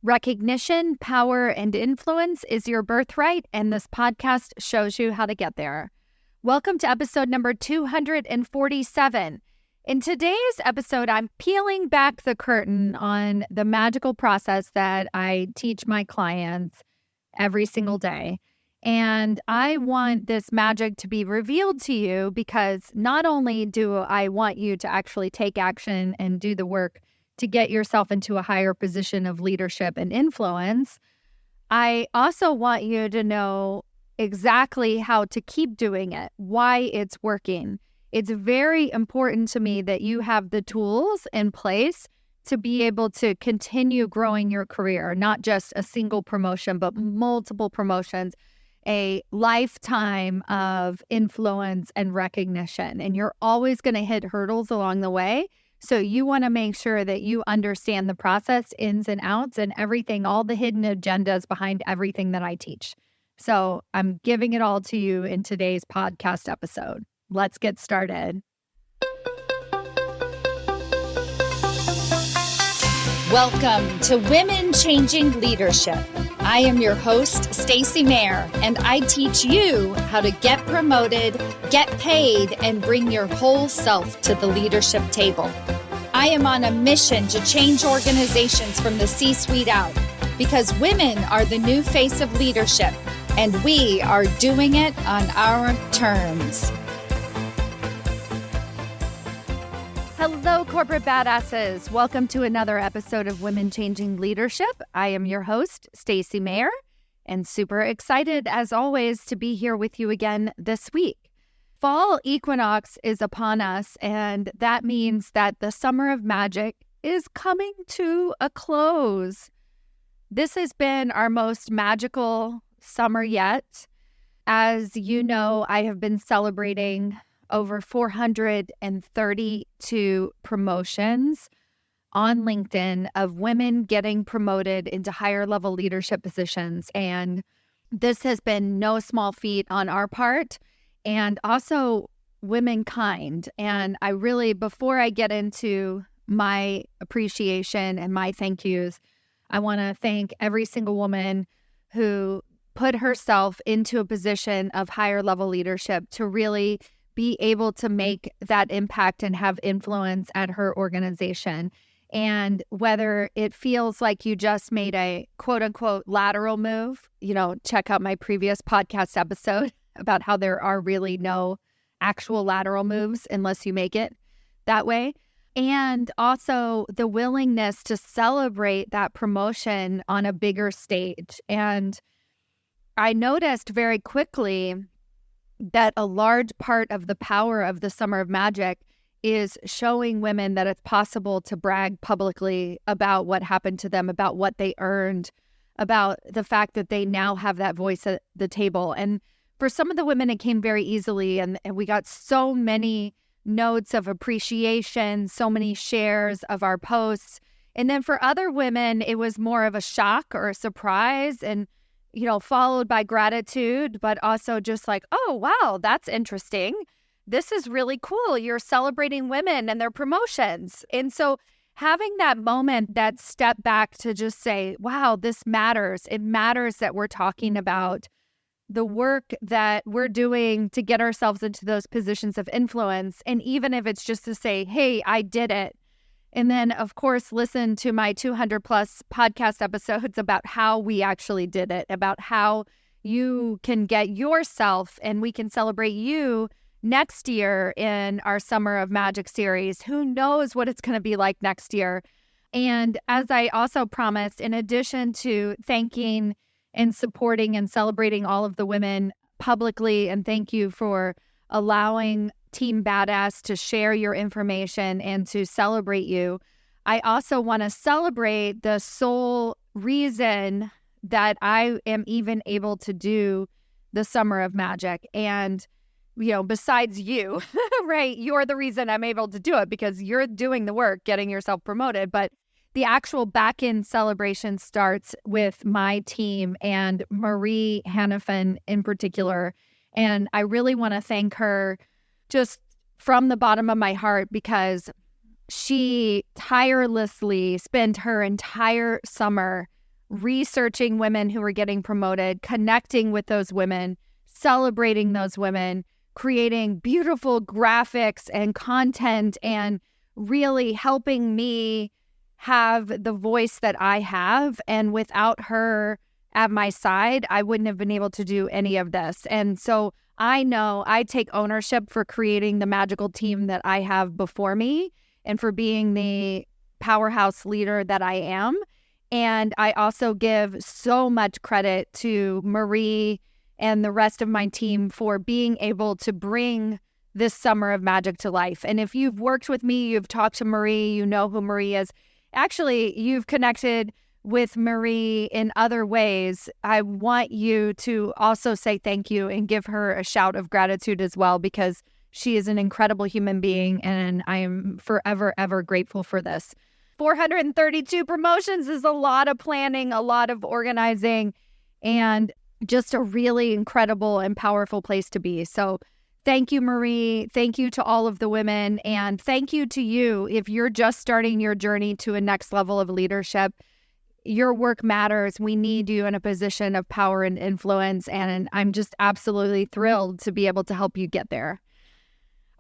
Recognition, power, and influence is your birthright, and this podcast shows you how to get there. Welcome to episode number 247. In today's episode, I'm peeling back the curtain on the magical process that I teach my clients every single day. And I want this magic to be revealed to you because not only do I want you to actually take action and do the work to get yourself into a higher position of leadership and influence, I also want you to know exactly how to keep doing it, why it's working. It's very important to me that you have the tools in place to be able to continue growing your career, not just a single promotion, but multiple promotions, a lifetime of influence and recognition. And you're always going to hit hurdles along the way. So you want to make sure that you understand the process, ins and outs, and everything, all the hidden agendas behind everything that I teach. So I'm giving it all to you in today's podcast episode. Let's get started. Welcome to Women Changing Leadership. I am your host, Stacy Mayer, and I teach you how to get promoted, get paid, and bring your whole self to the leadership table. I am on a mission to change organizations from the C-suite out because women are the new face of leadership, and we are doing it on our terms. Hello, corporate badasses. Welcome to another episode of Women Changing Leadership. I am your host, Stacy Mayer, and super excited, as always, to be here with you again this week. Fall equinox is upon us, and that means that the summer of magic is coming to a close. This has been our most magical summer yet. As you know, I have been celebrating over 432 promotions on LinkedIn of women getting promoted into higher level leadership positions. And this has been no small feat on our part and also womankind. And I really, before I get into my appreciation and my thank yous, I want to thank every single woman who put herself into a position of higher level leadership to really be able to make that impact and have influence at her organization. And whether it feels like you just made a quote unquote lateral move, check out my previous podcast episode about how there are really no actual lateral moves unless you make it that way. And also the willingness to celebrate that promotion on a bigger stage. And I noticed very quickly that a large part of the power of the Summer of Magic is showing women that it's possible to brag publicly about what happened to them, about what they earned, about the fact that they now have that voice at the table. And for some of the women, it came very easily, and we got so many notes of appreciation, so many shares of our posts. And then for other women, it was more of a shock or a surprise, and followed by gratitude, but also just like, oh, wow, that's interesting. This is really cool. You're celebrating women and their promotions. And so having that moment, that step back to just say, wow, this matters. It matters that we're talking about the work that we're doing to get ourselves into those positions of influence. And even if it's just to say, hey, I did it. And then, of course, listen to my 200 plus podcast episodes about how we actually did it, about how you can get yourself and we can celebrate you next year in our Summer of Magic series. Who knows what it's going to be like next year? And as I also promised, in addition to thanking and supporting and celebrating all of the women publicly, and thank you for allowing Team Badass to share your information and to celebrate you, I also want to celebrate the sole reason that I am even able to do the Summer of Magic. And, besides you, right, you're the reason I'm able to do it because you're doing the work, getting yourself promoted. But the actual back-end celebration starts with my team and Marie Hannafin in particular. And I really want to thank her just from the bottom of my heart because she tirelessly spent her entire summer researching women who are getting promoted, connecting with those women, celebrating those women, creating beautiful graphics and content, and really helping me have the voice that I have. And without her at my side, I wouldn't have been able to do any of this. And so I know I take ownership for creating the magical team that I have before me and for being the powerhouse leader that I am. And I also give so much credit to Marie and the rest of my team for being able to bring this summer of magic to life. And if you've worked with me, you've talked to Marie, you know who Marie is. Actually, you've connected with Marie in other ways. I want you to also say thank you and give her a shout of gratitude as well, because she is an incredible human being, and I am forever, ever grateful for this. 432 promotions is a lot of planning, a lot of organizing, and just a really incredible and powerful place to be. So thank you, Marie. Thank you to all of the women. And thank you to you if you're just starting your journey to a next level of leadership. Your work matters. We need you in a position of power and influence. And I'm just absolutely thrilled to be able to help you get there.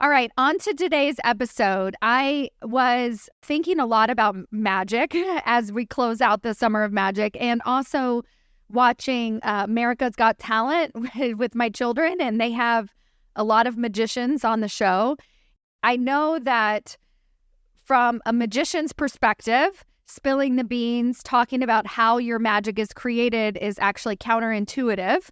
All right, on to today's episode. I was thinking a lot about magic as we close out the summer of magic, and also watching America's Got Talent with my children, and they have a lot of magicians on the show. I know that from a magician's perspective, spilling the beans, talking about how your magic is created is actually counterintuitive.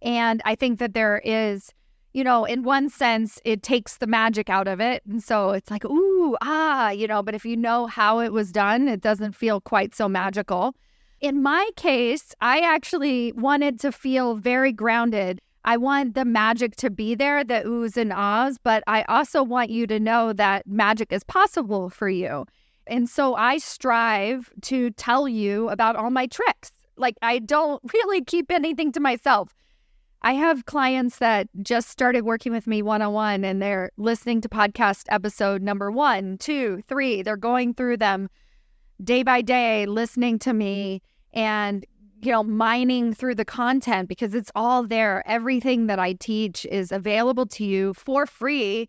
And I think that there is, in one sense, it takes the magic out of it. And so it's like, ooh, but if you know how it was done, it doesn't feel quite so magical. In my case, I actually wanted to feel very grounded. I want the magic to be there, the oohs and ahs, but I also want you to know that magic is possible for you. And so I strive to tell you about all my tricks. Like, I don't really keep anything to myself. I have clients that just started working with me one-on-one, and they're listening to podcast episode number 1, 2, 3. They're going through them day by day, listening to me and, mining through the content, because it's all there. Everything that I teach is available to you for free.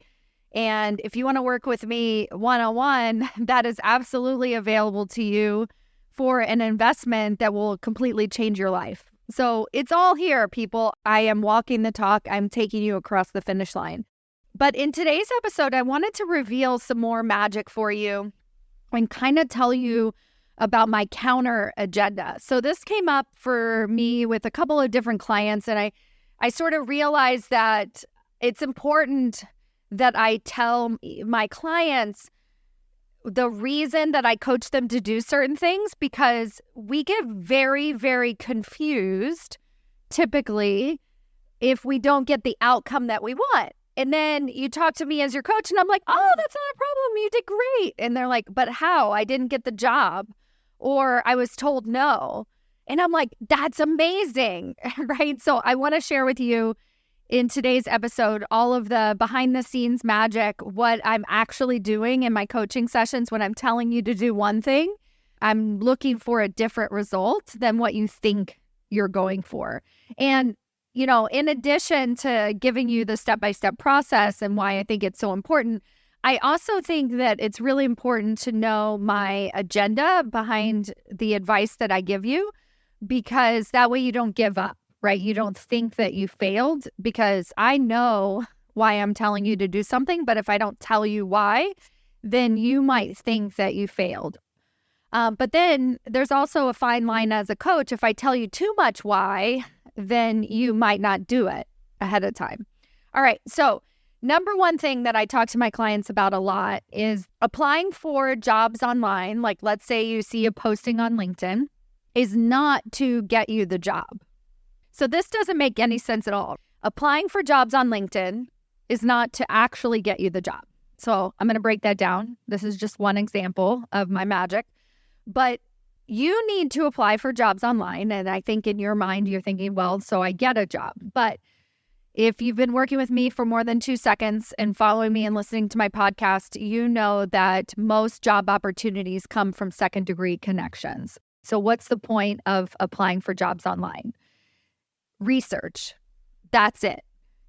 And if you want to work with me one-on-one, that is absolutely available to you for an investment that will completely change your life. So it's all here, people. I am walking the talk. I'm taking you across the finish line. But in today's episode, I wanted to reveal some more magic for you and kind of tell you about my counter agenda. So this came up for me with a couple of different clients, and I sort of realized that it's important that I tell my clients the reason that I coach them to do certain things, because we get very, very confused typically if we don't get the outcome that we want. And then you talk to me as your coach and I'm like, oh, that's not a problem. You did great. And they're like, but how? I didn't get the job, or I was told no. And I'm like, that's amazing, right? So I want to share with you in today's episode all of the behind the scenes magic, what I'm actually doing in my coaching sessions when I'm telling you to do one thing. I'm looking for a different result than what you think you're going for. And, in addition to giving you the step-by-step process and why I think it's so important, I also think that it's really important to know my agenda behind the advice that I give you, because that way you don't give up, right? You don't think that you failed, because I know why I'm telling you to do something, but if I don't tell you why, then you might think that you failed. But then there's also a fine line as a coach. If I tell you too much why, then you might not do it ahead of time. All right. So number one thing that I talk to my clients about a lot is applying for jobs online. Like, let's say you see a posting on LinkedIn, is not to get you the job. So this doesn't make any sense at all. Applying for jobs on LinkedIn is not to actually get you the job. So I'm going to break that down. This is just one example of my magic. But you need to apply for jobs online. And I think in your mind, you're thinking, well, so I get a job. But if you've been working with me for more than 2 seconds and following me and listening to my podcast, you know that most job opportunities come from second degree connections. So what's the point of applying for jobs online? Research. That's it.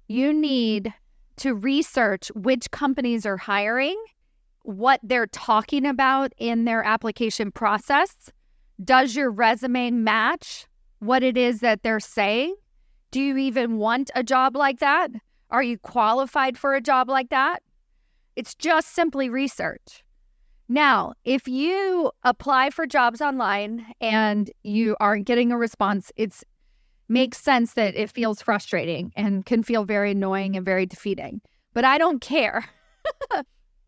You need to research which companies are hiring, what they're talking about in their application process. Does your resume match what it is that they're saying? Do you even want a job like that? Are you qualified for a job like that? It's just simply research. Now, if you apply for jobs online and you aren't getting a response, it makes sense that it feels frustrating and can feel very annoying and very defeating. But I don't care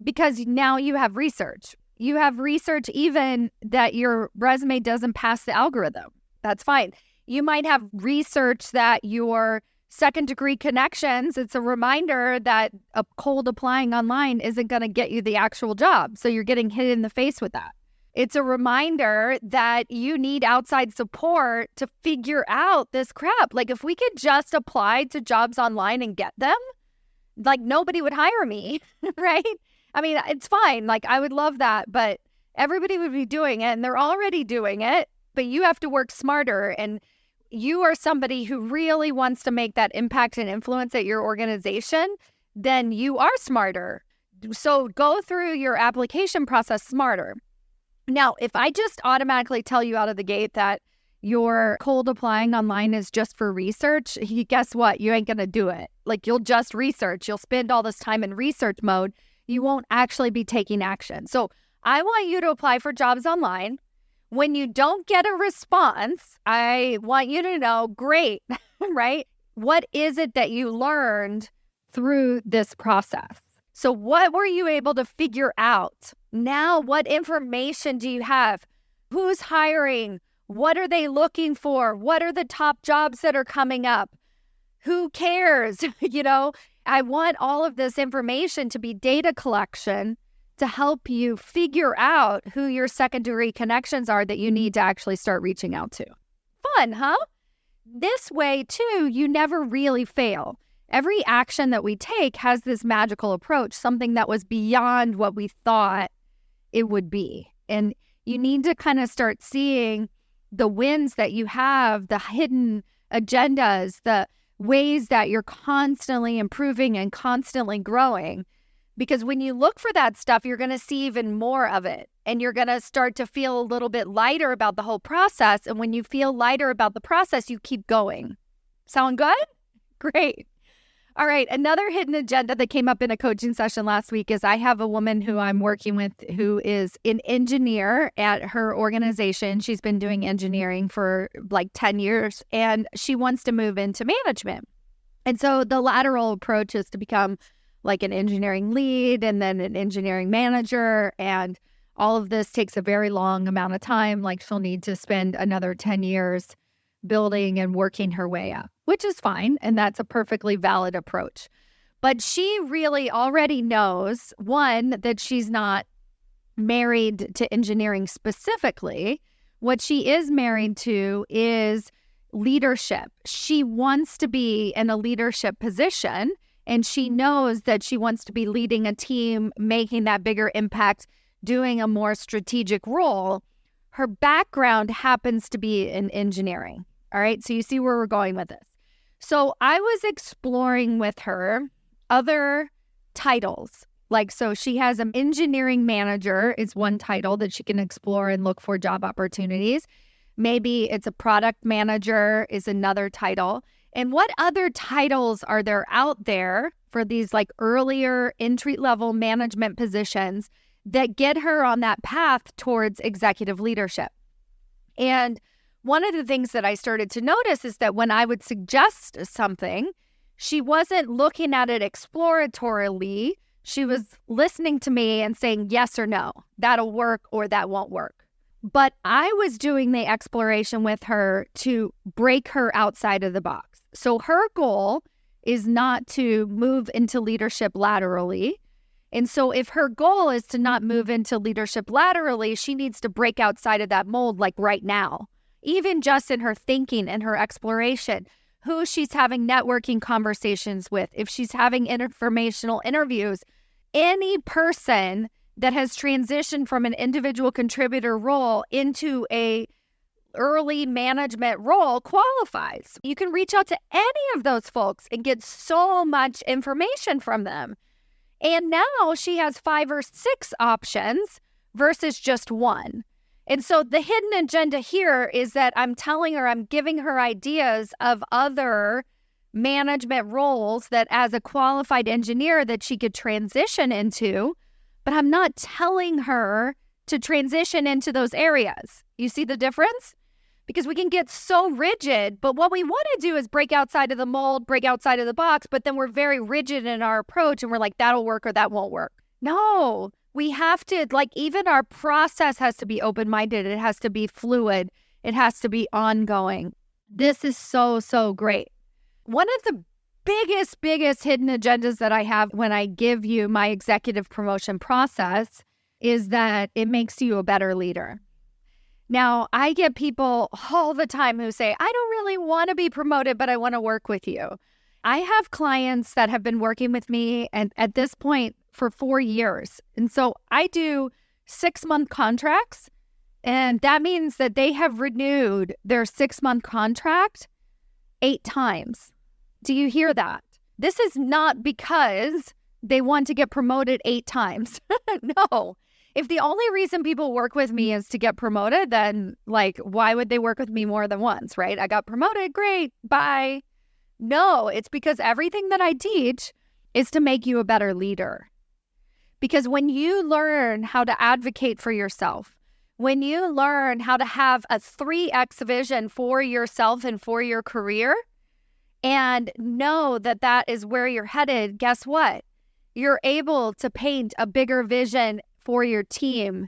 because now you have research. You have research even that your resume doesn't pass the algorithm. That's fine. You might have research that your second-degree connections, it's a reminder that a cold applying online isn't going to get you the actual job. So you're getting hit in the face with that. It's a reminder that you need outside support to figure out this crap. Like if we could just apply to jobs online and get them, like nobody would hire me, right? I mean, it's fine. Like I would love that, but everybody would be doing it and they're already doing it, but you have to work smarter. And you are somebody who really wants to make that impact and influence at your organization, then you are smarter. So go through your application process smarter. Now, if I just automatically tell you out of the gate that your cold applying online is just for research, guess what? You ain't going to do it. Like you'll just research. You'll spend all this time in research mode. You won't actually be taking action. So I want you to apply for jobs online. When you don't get a response, I want you to know, great, right? What is it that you learned through this process? So what were you able to figure out? Now, what information do you have? Who's hiring? What are they looking for? What are the top jobs that are coming up? Who cares? I want all of this information to be data collection to help you figure out who your second-degree connections are that you need to actually start reaching out to. Fun, huh? This way, too, you never really fail. Every action that we take has this magical approach, something that was beyond what we thought it would be. And you need to kind of start seeing the wins that you have, the hidden agendas, the ways that you're constantly improving and constantly growing. Because when you look for that stuff, you're going to see even more of it. And you're going to start to feel a little bit lighter about the whole process. And when you feel lighter about the process, you keep going. Sound good? Great. All right. Another hidden agenda that came up in a coaching session last week is I have a woman who I'm working with who is an engineer at her organization. She's been doing engineering for like 10 years and she wants to move into management. And so the lateral approach is to become like an engineering lead and then an engineering manager. And all of this takes a very long amount of time. Like she'll need to spend another 10 years building and working her way up, which is fine. And that's a perfectly valid approach. But she really already knows, one, that she's not married to engineering specifically. What she is married to is leadership. She wants to be in a leadership position. And she knows that she wants to be leading a team, making that bigger impact, doing a more strategic role. Her background happens to be in engineering. All right. So you see where we're going with this. So I was exploring with her other titles. So she has an engineering manager is one title that she can explore and look for job opportunities. Maybe it's a product manager is another title. And what other titles are there out there for these earlier entry-level management positions that get her on that path towards executive leadership? And one of the things that I started to notice is that when I would suggest something, she wasn't looking at it exploratorily. She was listening to me and saying yes or no, that'll work or that won't work. But I was doing the exploration with her to break her outside of the box. So her goal is not to move into leadership laterally. And so if her goal is to not move into leadership laterally, she needs to break outside of that mold right now, even just in her thinking and her exploration, who she's having networking conversations with, if she's having informational interviews, any person that has transitioned from an individual contributor role into a early management role qualifies. You can reach out to any of those folks and get so much information from them. And now she has 5 or 6 options versus just one. And so the hidden agenda here is that I'm telling her, I'm giving her ideas of other management roles that as a qualified engineer that she could transition into, but I'm not telling her to transition into those areas. You see the difference? Because we can get so rigid, but what we want to do is break outside of the mold, break outside of the box, but then we're very rigid in our approach and we're like, that'll work or that won't work. No, we have to, even our process has to be open-minded. It has to be fluid. It has to be ongoing. This is so, so great. One of the biggest hidden agendas that I have when I give you my executive promotion process is that it makes you a better leader. Now, I get people all the time who say, I don't really want to be promoted, but I want to work with you. I have clients that have been working with me and at this point for 4 years. And so I do 6-month contracts. And that means that they have renewed their 6-month contract 8 times. Do you hear that? This is not because they want to get promoted 8 times. No. If the only reason people work with me is to get promoted, then why would they work with me more than once, right? I got promoted, great, bye. No, it's because everything that I teach is to make you a better leader. Because when you learn how to advocate for yourself, when you learn how to have a 3x vision for yourself and for your career, and know that that is where you're headed, guess what? You're able to paint a bigger vision for your team.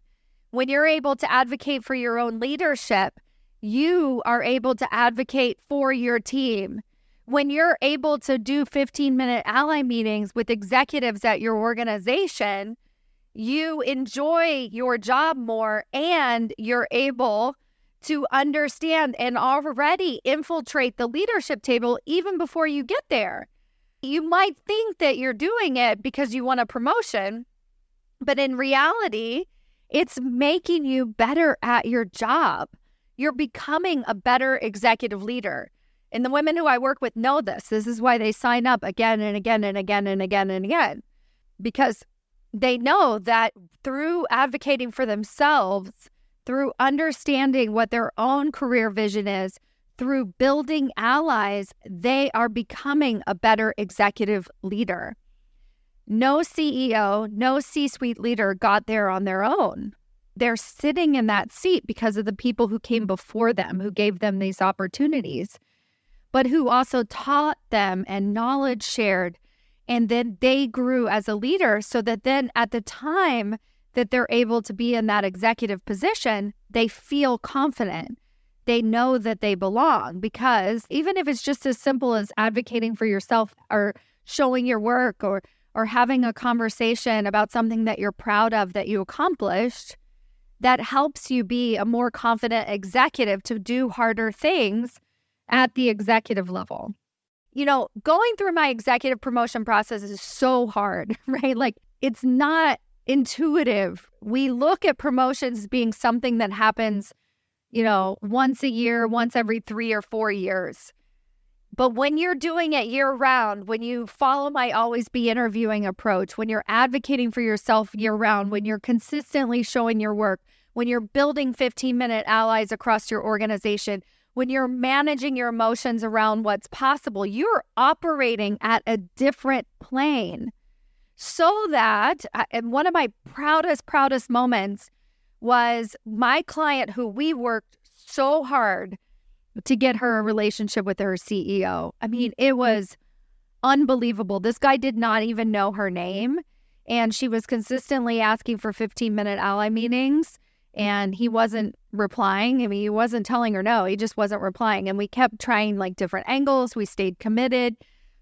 When you're able to advocate for your own leadership, you are able to advocate for your team. When you're able to do 15-minute ally meetings with executives at your organization, you enjoy your job more and you're able to understand and already infiltrate the leadership table even before you get there. You might think that you're doing it because you want a promotion, but in reality, it's making you better at your job. You're becoming a better executive leader. And the women who I work with know this. This is why they sign up again and again and again and again and again. Because they know that through advocating for themselves, through understanding what their own career vision is, through building allies, they are becoming a better executive leader. No CEO, no C-suite leader got there on their own. They're sitting in that seat because of the people who came before them, who gave them these opportunities, but who also taught them and knowledge shared. And then they grew as a leader so that then at the time that they're able to be in that executive position, they feel confident. They know that they belong, because even if it's just as simple as advocating for yourself or showing your work or having a conversation about something that you're proud of that you accomplished, that helps you be a more confident executive to do harder things at the executive level. You know, going through my executive promotion process is so hard, right? It's not intuitive. We look at promotions as being something that happens, once a year, once every 3 or 4 years. But when you're doing it year round, when you follow my always be interviewing approach, when you're advocating for yourself year round, when you're consistently showing your work, when you're building 15-minute allies across your organization, when you're managing your emotions around what's possible, you're operating at a different plane. So that, and one of my proudest moments was my client who we worked so hard to get her a relationship with her CEO. I mean, it was unbelievable. This guy did not even know her name, and she was consistently asking for 15-minute ally meetings, and he wasn't replying. I mean, he wasn't telling her no, he just wasn't replying. And we kept trying different angles. We stayed committed.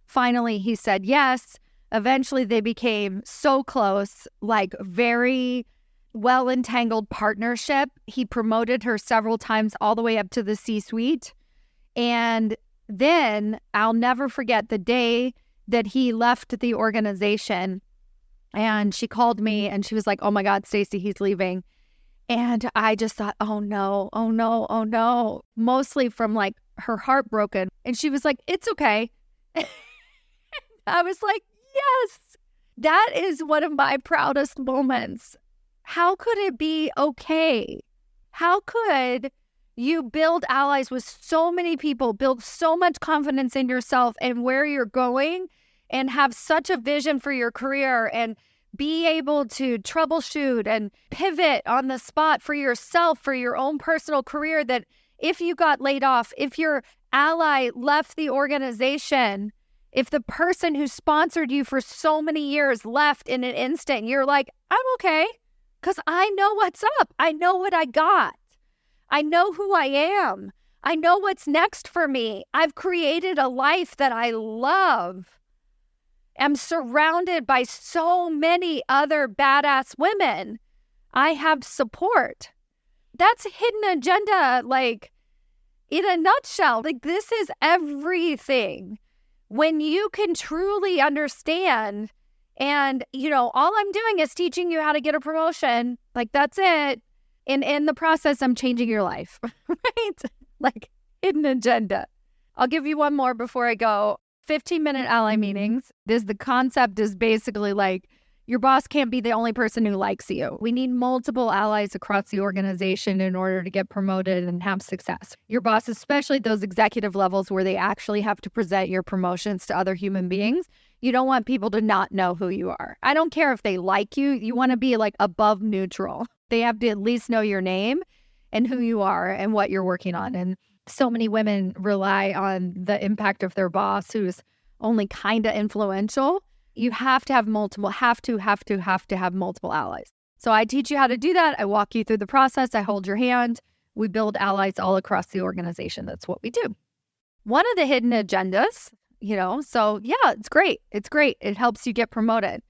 Finally, he said yes. Eventually, they became so close, very well-entangled partnership. He promoted her several times all the way up to the C-suite. And then I'll never forget the day that he left the organization. And she called me and she was like, oh my God, Stacy, he's leaving. And I just thought, oh no, oh no, oh no, mostly from like her heart broken. And she was like, it's okay. I was like, yes, that is one of my proudest moments. How could it be okay? How could you build allies with so many people, build so much confidence in yourself and where you're going, and have such a vision for your career and be able to troubleshoot and pivot on the spot for yourself, for your own personal career, that if you got laid off, if your ally left the organization, if the person who sponsored you for so many years left in an instant, you're like, I'm okay, because I know what's up. I know what I got. I know who I am. I know what's next for me. I've created a life that I love. I'm surrounded by so many other badass women. I have support. That's hidden agenda, like in a nutshell. Like, this is everything. When you can truly understand, and, all I'm doing is teaching you how to get a promotion. Like, that's it. And in the process, I'm changing your life, right? Like, hidden agenda. I'll give you one more before I go. 15-minute ally meetings. The concept is basically like, your boss can't be the only person who likes you. We need multiple allies across the organization in order to get promoted and have success. Your boss, especially those executive levels where they actually have to present your promotions to other human beings, you don't want people to not know who you are. I don't care if they like you. You want to be like above neutral. They have to at least know your name and who you are and what you're working on. And so many women rely on the impact of their boss, who's only kind of influential. You have to have multiple, have to have multiple allies. So I teach you how to do that. I walk you through the process. I hold your hand. We build allies all across the organization. That's what we do. One of the hidden agendas, so yeah, it's great. It's great. It helps you get promoted.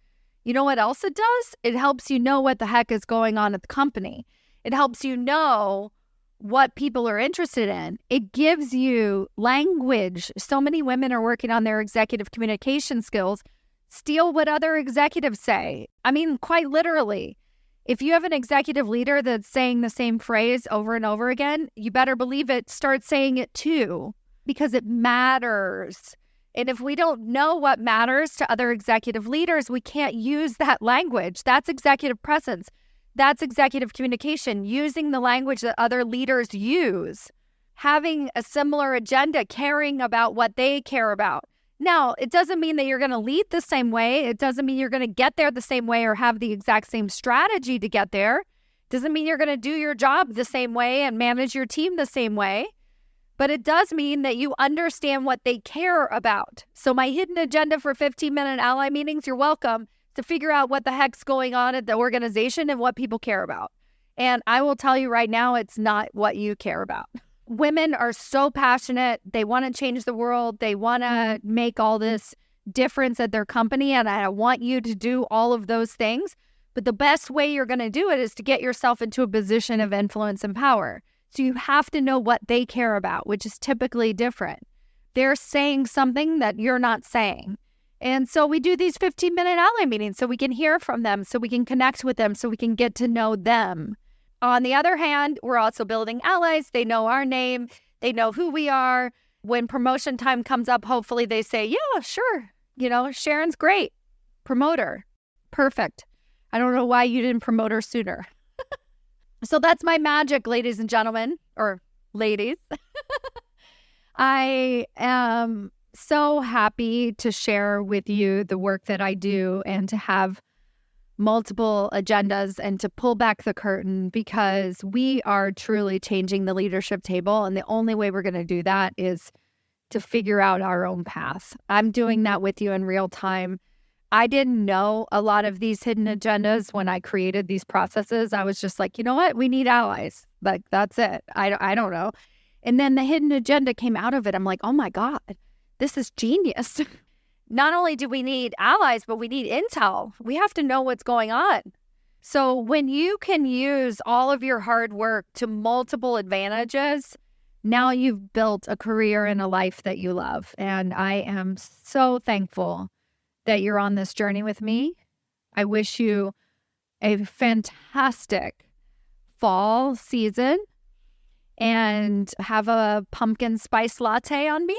You know what else it does? It helps you know what the heck is going on at the company. It helps you know what people are interested in. It gives you language. So many women are working on their executive communication skills. Steal what other executives say. I mean, quite literally. If you have an executive leader that's saying the same phrase over and over again, you better believe it. Start saying it too, because it matters. And if we don't know what matters to other executive leaders, we can't use that language. That's executive presence. That's executive communication, using the language that other leaders use, having a similar agenda, caring about what they care about. Now, it doesn't mean that you're going to lead the same way. It doesn't mean you're going to get there the same way or have the exact same strategy to get there. It doesn't mean you're going to do your job the same way and manage your team the same way. But it does mean that you understand what they care about. So my hidden agenda for 15-minute ally meetings, you're welcome to figure out what the heck's going on at the organization and what people care about. And I will tell you right now, it's not what you care about. Women are so passionate. They want to change the world. They want to make all this difference at their company. And I want you to do all of those things. But the best way you're going to do it is to get yourself into a position of influence and power. So you have to know what they care about, which is typically different. They're saying something that you're not saying. And so we do these 15-minute ally meetings so we can hear from them, so we can connect with them, so we can get to know them. On the other hand, we're also building allies. They know our name. They know who we are. When promotion time comes up, hopefully they say, yeah, sure. Sharon's great. Promote her. Perfect. I don't know why you didn't promote her sooner. So that's my magic, ladies and gentlemen, or ladies. I am so happy to share with you the work that I do and to have multiple agendas and to pull back the curtain, because we are truly changing the leadership table. And the only way we're going to do that is to figure out our own path. I'm doing that with you in real time. I didn't know a lot of these hidden agendas when I created these processes. I was just like, you know what? We need allies. Like, that's it. I don't know. And then the hidden agenda came out of it. I'm like, oh my God, this is genius. Not only do we need allies, but we need intel. We have to know what's going on. So when you can use all of your hard work to multiple advantages, now you've built a career and a life that you love. And I am so thankful that you're on this journey with me. I wish you a fantastic fall season and have a pumpkin spice latte on me.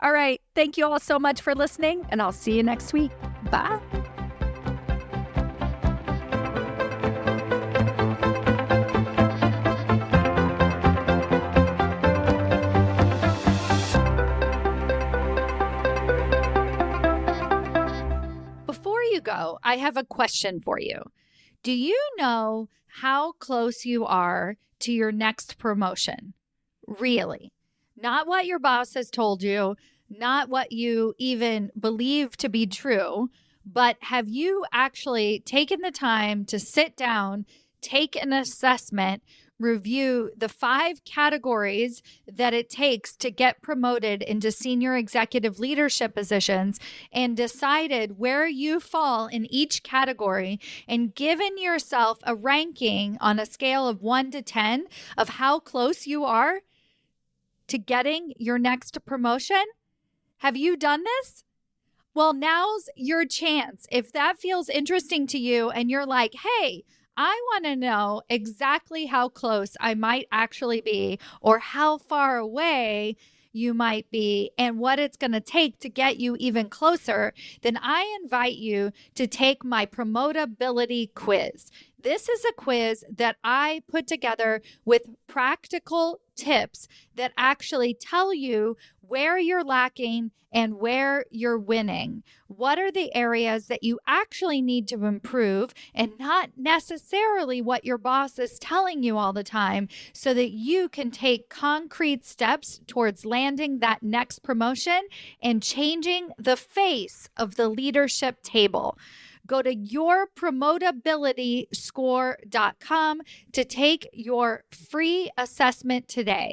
All right. Thank you all so much for listening, and I'll see you next week. Bye. Before you go, I have a question for you. Do you know how close you are to your next promotion? Really? Not what your boss has told you, not what you even believe to be true, but have you actually taken the time to sit down, take an assessment, review the 5 categories that it takes to get promoted into senior executive leadership positions, and decided where you fall in each category, and given yourself a ranking on a scale of 1 to 10 of how close you are to getting your next promotion? Have you done this? Well, now's your chance. If that feels interesting to you and you're like, hey, I want to know exactly how close I might actually be, or how far away you might be, and what it's going to take to get you even closer, then I invite you to take my promotability quiz. This is a quiz that I put together with practical tips that actually tell you where you're lacking and where you're winning. What are the areas that you actually need to improve, and not necessarily what your boss is telling you all the time, so that you can take concrete steps towards landing that next promotion and changing the face of the leadership table. Go to yourpromotabilityscore.com to take your free assessment today.